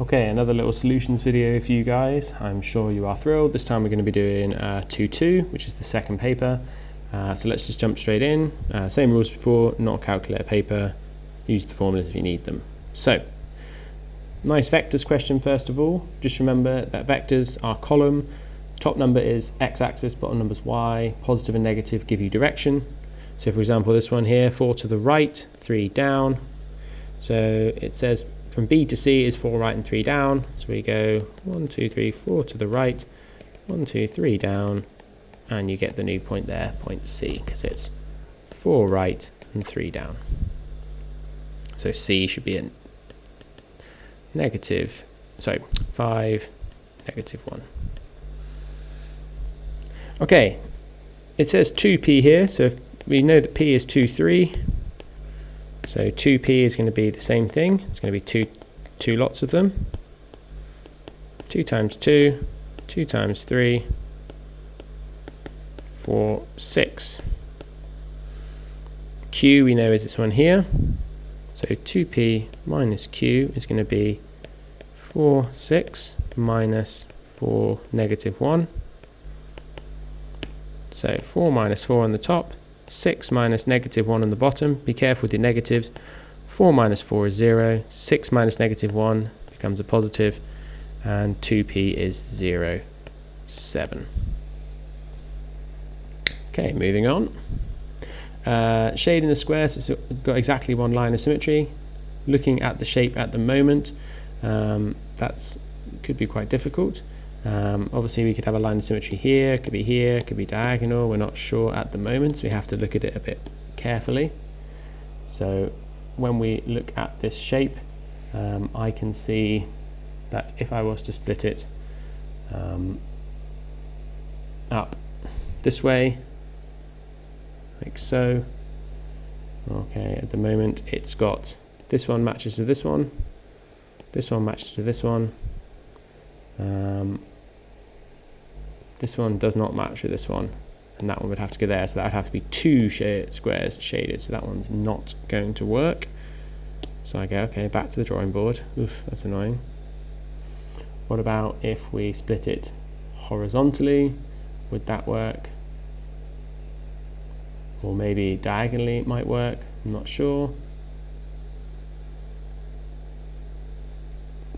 Okay, another little solutions video for you guys. I'm sure you are thrilled. This time we're going to be doing 2-2, which is the second paper. So let's just jump straight in. Same rules before, not a calculator paper. Use the formulas if you need them. So, nice vectors question first of all. Just remember that vectors are column. Top number is x-axis, bottom number is y. Positive and negative give you direction. So for example, this one here, 4 to the right, 3 down. So it says from B to C is 4 right and 3 down. So we go 1, 2, 3, 4 to the right, 1, 2, 3 down, and you get the new point there, point C, because it's 4 right and 3 down. So C should be a negative, so 5, negative 1. Okay, it says 2p here, so if we know that p is 2, 3. So 2p is going to be the same thing. It's going to be two lots of them. 2 times 2, 2 times 3, 4, 6. Q we know is this one here. So 2p minus q is going to be 4, 6 minus 4, negative 1. So 4 minus 4 on the top. 6 minus negative 1 on the bottom. Be careful with the negatives. 4 minus 4 is 0. 6 minus negative 1 becomes a positive. And 2p is 0, 7. Okay, moving on. Shading the square, so it's got exactly one line of symmetry. Looking at the shape at the moment, that's could be quite difficult. Obviously we could have a line of symmetry here, could be diagonal, we're not sure at the moment, so we have to look at it a bit carefully. So when we look at this shape, I can see that if I was to split it up this way, like so, okay, at the moment it's got this one matches to this one matches to this one, this one does not match with this one, and that one would have to go there, so that would have to be 2 squares shaded, so that one's not going to work. So I go, okay, back to the drawing board. Oof, that's annoying. What about if we split it horizontally? Would that work? Or maybe diagonally it might work, I'm not sure.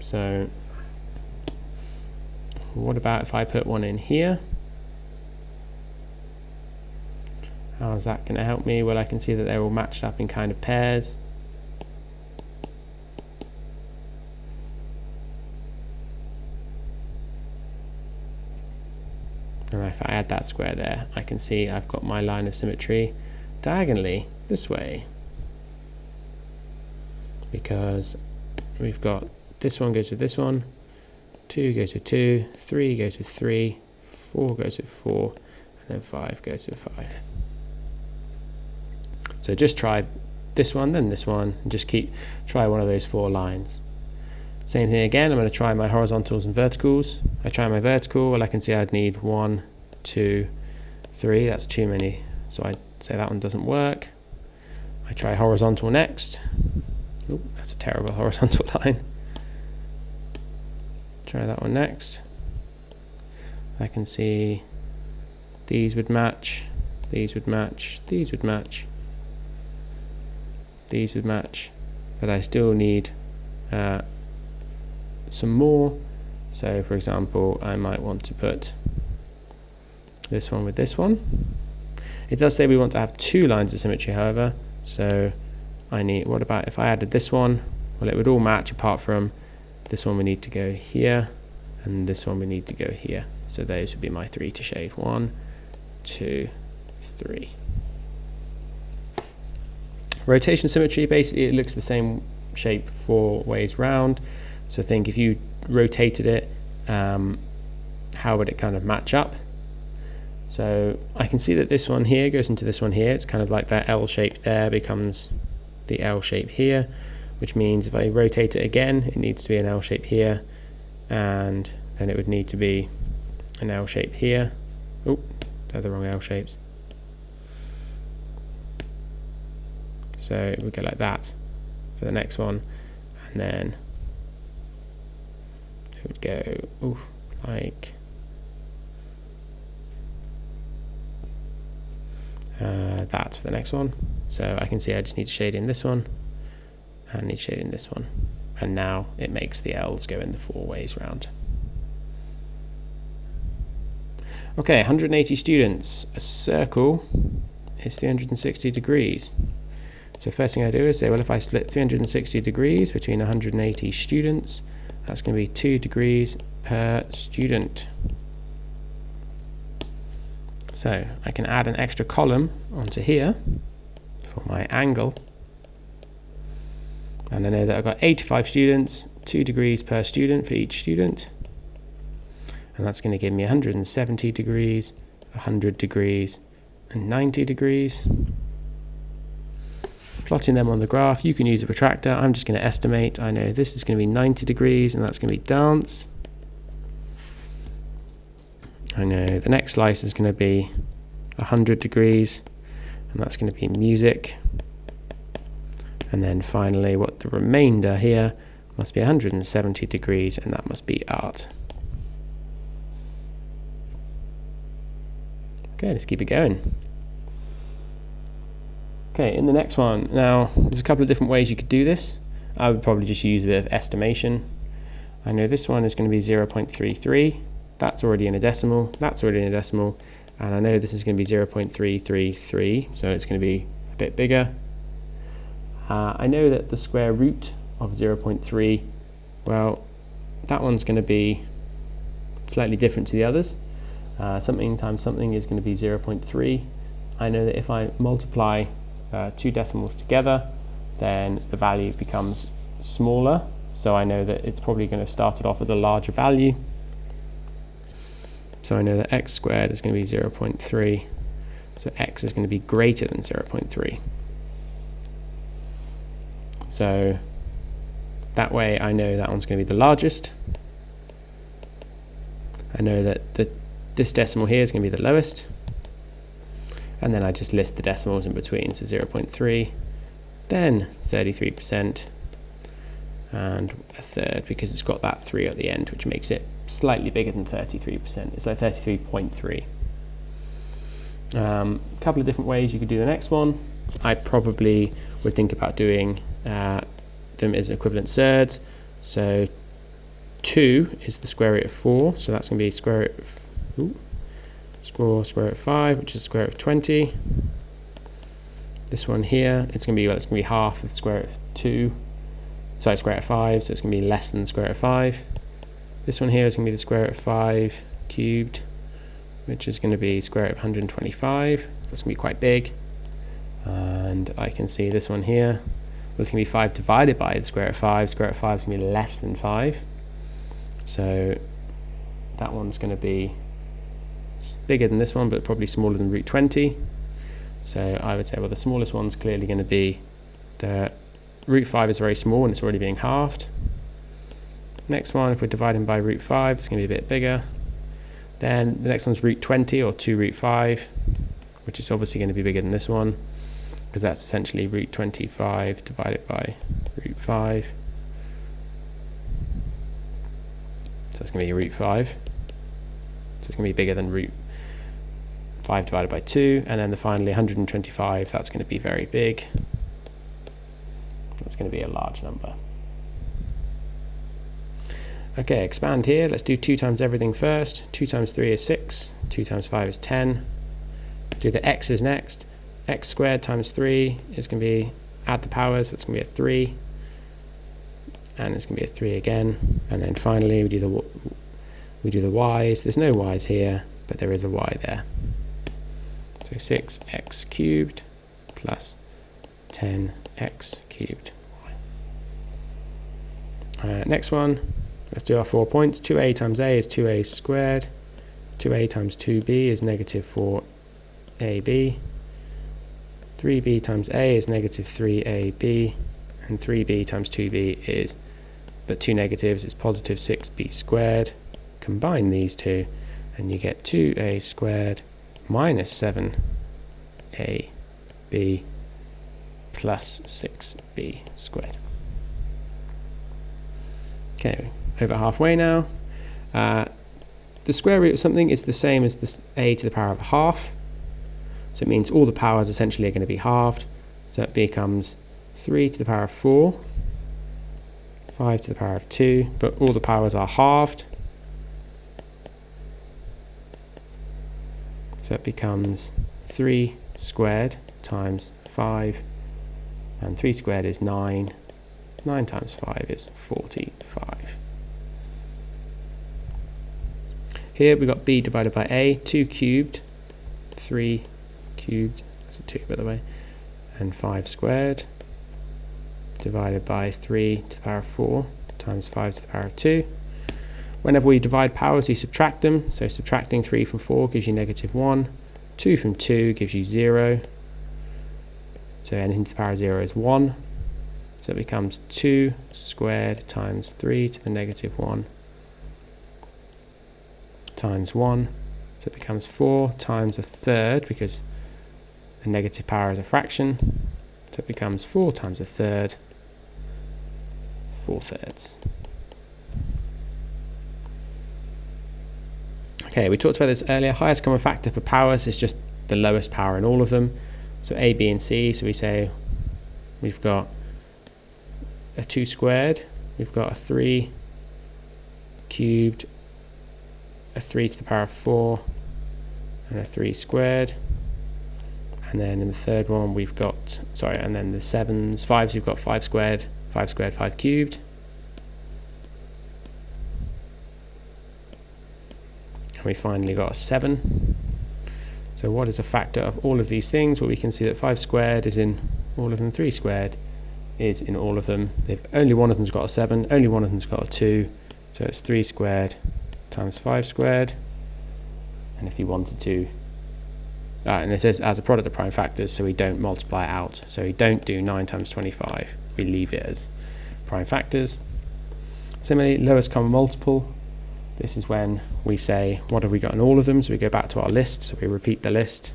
So what about if I put one in here? How is that going to help me? Well, I can see that they're all matched up in kind of pairs. And if I add that square there, I can see I've got my line of symmetry diagonally this way. Because we've got this one goes with this one, 2 goes with 2, 3 goes with 3, 4 goes with 4, and then 5 goes with 5. So just try this one, then this one, and just try one of those 4 lines. Same thing again, I'm going to try my horizontals and verticals. I try my vertical, well I can see I'd need 1, 2, 3, that's too many, so I'd say that one doesn't work. I try horizontal next. Ooh, that's a terrible horizontal line. Try that one next. I can see these would match, these would match, these would match, these would match, but I still need some more. So for example, I might want to put this one with this one. It does say we want to have 2 lines of symmetry, however, so what about if I added this one? Well, it would all match apart from this one we need to go here, and this one we need to go here. So those would be my 3 to shade. 1, 2, 3. Rotation symmetry, basically it looks the same shape 4 ways round. So think if you rotated it, how would it kind of match up? So I can see that this one here goes into this one here. It's kind of like that L shape there becomes the L shape here, which means if I rotate it again, it needs to be an L shape here, and then it would need to be an L shape here. Oh, they're the wrong L shapes. So it would go like that for the next one, and then it would go like that for the next one. So I can see I just need to shade in this one and need to shade in this one, and now it makes the L's go in the 4 ways round. Okay, 180 students. A circle is 360 degrees. So first thing I do is say, well, if I split 360 degrees between 180 students, that's going to be 2 degrees per student. So I can add an extra column onto here for my angle. And I know that I've got 85 students, 2 degrees per student for each student. And that's going to give me 170 degrees, 100 degrees, and 90 degrees. Plotting them on the graph, you can use a protractor. I'm just going to estimate. I know this is going to be 90 degrees, and that's going to be dance. I know the next slice is going to be 100 degrees, and that's going to be music. And then finally, what the remainder here must be 170 degrees, and that must be art. Okay, let's keep it going. Okay, in the next one, now there's a couple of different ways you could do this. I would probably just use a bit of estimation. I know this one is going to be 0.33. That's already in a decimal. That's already in a decimal. And I know this is going to be 0.333, so it's going to be a bit bigger. I know that the square root of 0.3, well, that one's going to be slightly different to the others. Something times something is going to be 0.3. I know that if I multiply 2 decimals together, then the value becomes smaller. So I know that it's probably going to start it off as a larger value. So I know that x squared is going to be 0.3. So x is going to be greater than 0.3. So that way I know that one's going to be the largest. I know that this decimal here is going to be the lowest. And then I just list the decimals in between, so 0.3, then 33%, and a third, because it's got that 3 at the end, which makes it slightly bigger than 33%. It's like 33.3. A couple of different ways you could do the next one. I probably would think about doing them as equivalent surds. So 2 is the square root of 4, so that's going to be square root of 5, which is square root of 20. This one here, it's going to be half of the square root of 2. Sorry, square root of 5, so it's going to be less than the square root of 5. This one here is going to be the square root of 5 cubed, which is going to be square root of 125. That's going to be quite big. And I can see this one here, well, it's going to be 5 divided by the square root of 5. Square root of 5 is going to be less than 5. So that one's going to be bigger than this one, but probably smaller than root 20. So I would say, well, the smallest one's clearly going to be the root 5 is very small and it's already being halved. Next one, if we're dividing by root 5, it's going to be a bit bigger. Then the next one's root 20, or 2 root 5, which is obviously going to be bigger than this one, because that's essentially root 25 divided by root 5. So that's going to be root 5. So it's going to be bigger than root 5 divided by 2. And then finally 125, that's going to be very big. That's going to be a large number. Okay, expand here. Let's do 2 times everything first. 2 times 3 is 6. 2 times 5 is 10. Do the x's next. X squared times 3 is going to be, add the powers, so it's going to be a 3. And it's going to be a 3 again. And then finally we do the y's. There's no y's here, but there is a y there. So 6x cubed plus 10x cubed. Next one, let's do our 4 points. 2a times a is 2a squared. 2a times 2b is negative 4ab. 3b times a is negative 3ab. And 3b times 2b is, but 2 negatives, is positive 6b squared. Combine these two and you get 2a squared minus 7ab plus 6b squared. Okay, over halfway now. The square root of something is the same as the a to the power of a half. So it means all the powers essentially are going to be halved. So it becomes 3 to the power of 4, 5 to the power of 2, but all the powers are halved. So it becomes 3 squared times 5, and 3 squared is 9. 9 times 5 is 45. Here we've got b divided by a, 2 cubed, 3 cubed, that's a 2 by the way, and 5 squared, divided by 3 to the power of 4 times 5 to the power of 2. Whenever we divide powers, we subtract them, so subtracting 3 from 4 gives you -1, 2 from 2 gives you 0, so anything to the power of 0 is 1, so it becomes 2 squared times 3 to the -1 times 1, so it becomes 4 times a third, because the negative power is a fraction, so it becomes 4 times a third, 4/3. Okay, we talked about this earlier. Highest common factor for powers is just the lowest power in all of them. So a, b, and c, so we say we've got a 2 squared, we've got a 3 cubed, a 3 to the power of 4, and a 3 squared. And then in the third one we've got, and then the 7s, 5s, we've got 5 squared, 5 squared, 5 cubed. And we finally got a 7. So what is a factor of all of these things? Well, we can see that 5 squared is in all of them, 3 squared is in all of them. If only one of them's got a 7, only one of them's got a 2, so it's 3 squared times 5 squared. And if you wanted to, and it says as a product of prime factors, so we don't multiply it out. So we don't do 9 times 25, we leave it as prime factors. Similarly, lowest common multiple, this is when we say what have we got in all of them, so we go back to our list, so we repeat the list.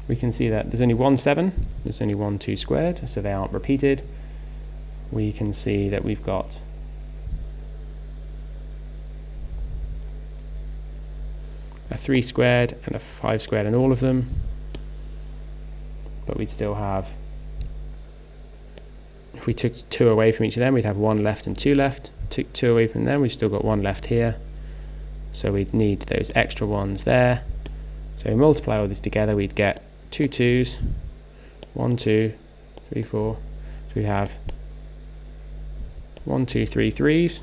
We can see that there's only one 7, there's only one 2 squared, so they aren't repeated. We can see that we've got a 3 squared and a 5 squared in all of them, but we'd still have, if we took 2 away from each of them, we'd have 1 left and 2 left. Took 2 away from them, we've still got 1 left here, so we'd need those extra ones there. So we multiply all this together, we'd get 2 2s, 1 2 3 4, so we have 1 2 3 3s,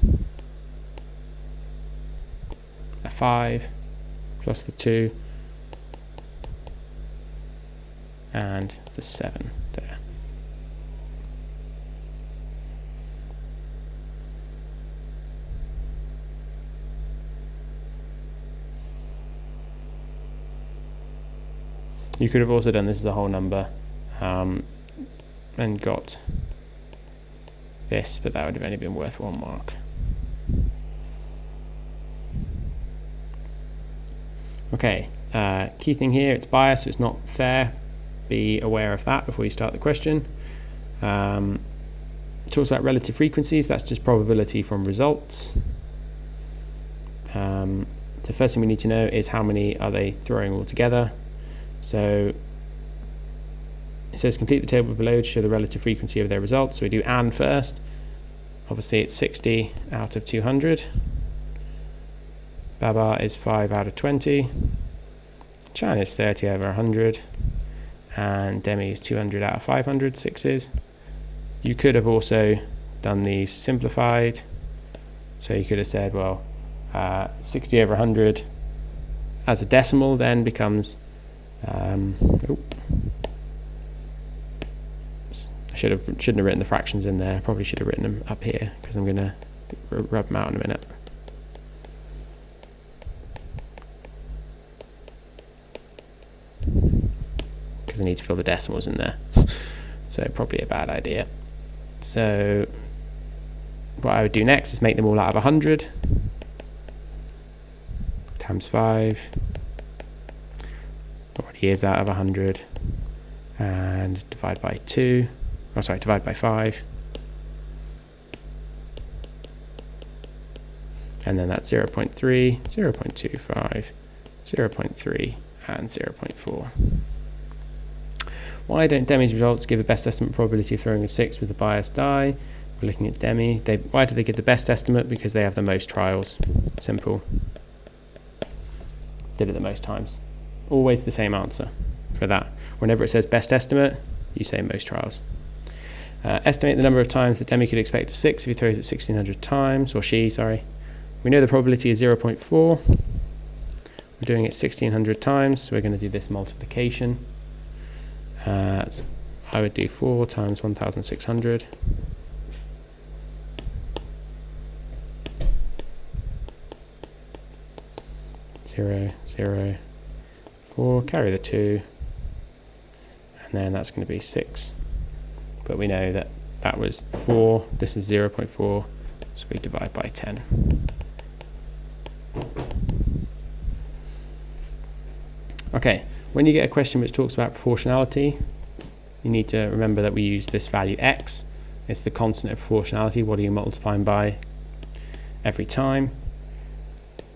a 5 plus the 2, and the 7 there. You could have also done this as a whole number and got this, but that would have only been worth 1 mark. Okay, key thing here, it's biased, so it's not fair. Be aware of that before you start the question. It talks about relative frequencies, that's just probability from results. The first thing we need to know is how many are they throwing all together. So it says complete the table below to show the relative frequency of their results. So we do and first. Obviously it's 60 out of 200. Baba is 5 out of 20. Chan is 30 over 100. And Demi is 200 out of 500, 6s. You could have also done these simplified. So you could have said, well, 60 over 100 as a decimal then becomes I shouldn't have written the fractions in there. I probably should have written them up here because I'm going to rub them out in a minute. Because I need to fill the decimals in there. So probably a bad idea. So what I would do next is make them all out of 100 times 5. Already years out of 100, and divide by 2, oh sorry, divide by 5, and then that's 0.3, 0.25, 0.3, and 0.4. Why don't Demi's results give a best estimate probability of throwing a 6 with a biased die? We're looking at Demi. Why do they give the best estimate? Because they have the most trials. Simple. Did it the most times. Always the same answer for that. Whenever it says best estimate, you say most trials. Estimate the number of times that Demi could expect a 6 if he throws it 1600 times, or she, sorry. We know the probability is 0.4. We're doing it 1600 times, so we're going to do this multiplication. So I would do 4 times 1600. 0, 0, 4, carry the 2, and then that's going to be 6. But we know that that was 4, this is 0.4, so we divide by 10. Okay, when you get a question which talks about proportionality, you need to remember that we use this value x. It's the constant of proportionality. What are you multiplying by every time?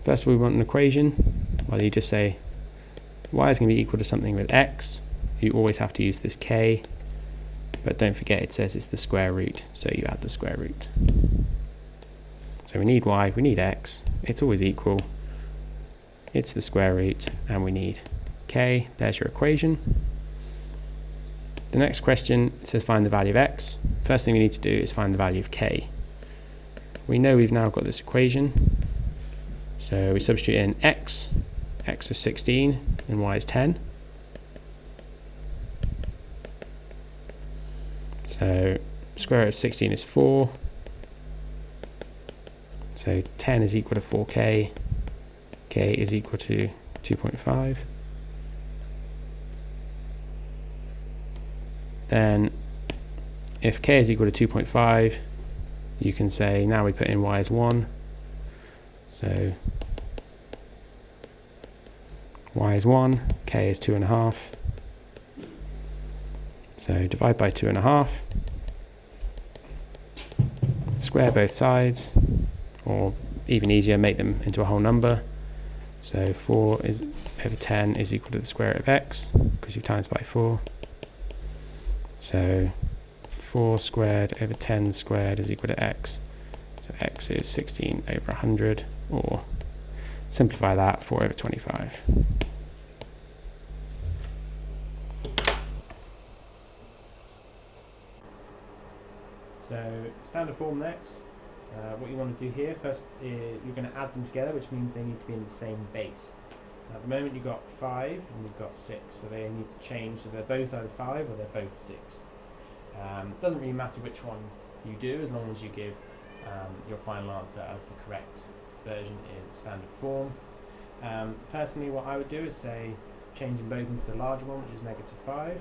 First of all, we want an equation. Well, you just say y is going to be equal to something with x. You always have to use this k, but don't forget it says it's the square root, so you add the square root. So we need y, we need x, it's always equal, it's the square root, and we need k. There's your equation. The next question says find the value of x. First thing we need to do is find the value of k. We know we've now got this equation, so we substitute in x is 16 and y is 10. So square root of 16 is 4, so 10 is equal to 4k, k is equal to 2.5. Then if k is equal to 2.5, you can say now we put in y as 1, so y is 1, k is 2.5, so divide by 2.5, square both sides, or even easier, make them into a whole number. So 4 over 10 is equal to the square root of x, because you've times by 4. So 4 squared over 10 squared is equal to x. So x is 16 over 100, or simplify that, 4 over 25. So standard form next. What you want to do here first is you're going to add them together, which means they need to be in the same base. At the moment you've got 5 and you've got 6, so they need to change, so they're both either 5 or they're both 6. It doesn't really matter which one you do, as long as you give your final answer as the correct version in standard form. Personally, what I would do is say change them both into the larger one, which is -5.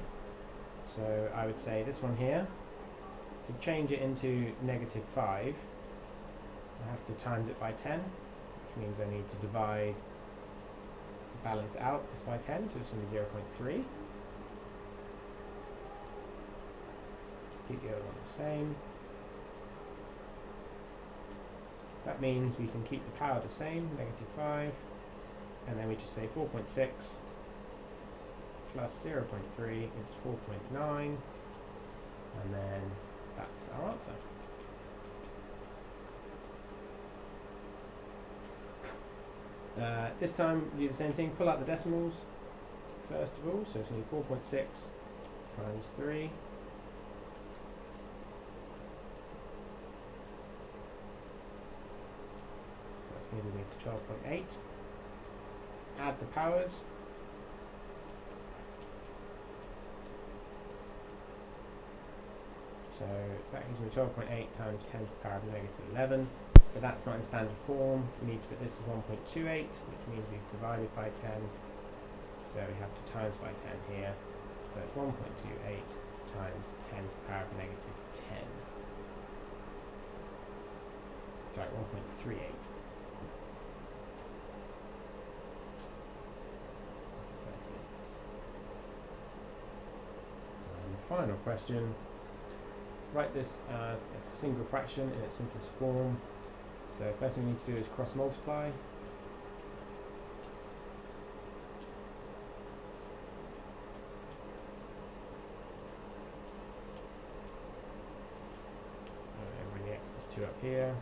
So I would say this one here, to change it into -5, I have to times it by 10, which means I need to divide to balance out this by 10, so it's going to be 0.3. Keep the other one the same. That means we can keep the power the same, -5, and then we just say 4.6 plus 0.3 is 4.9, and then that's our answer. This time we do the same thing, pull out the decimals first of all, so it's going to be 4.6 times 3. That's going to be 12.8. Add the powers. So that gives me 12.8 times 10 to the power of -11. But that's not in standard form. We need to put this as 1.28, which means we've divided by 10. So we have to times by 10 here. So it's 1.28 times 10 to the power of -10. Sorry, 1.38. final question. Write this as a single fraction in its simplest form. So first thing we need to do is cross multiply. So bring the x plus 2 up here.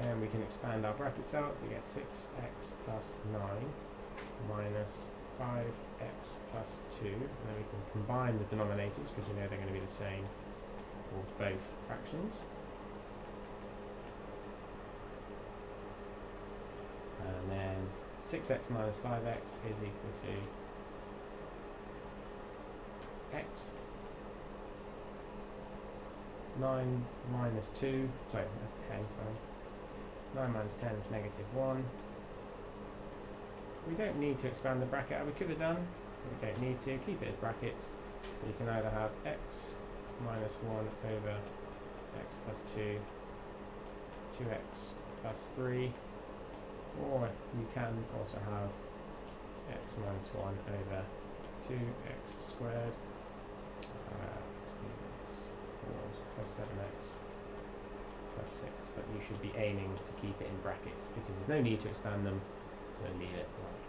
Then we can expand our brackets out. We get 6x plus 9 minus 5x plus 2. And then we can combine the denominators because we know they're going to be the same for both fractions. And then 6x minus 5x is equal to x. 9 minus 2, sorry, that's 10, sorry. 9 minus 10 is negative 1. We don't need to expand the bracket. We could have done, but we don't need to. Keep it as brackets. So you can either have x minus 1 over x plus 2, 2x plus 3, or you can also have x minus 1 over 2x squared, 4 plus 7x plus 6, but you should be aiming to keep it in brackets because there's no need to expand them, so leave it like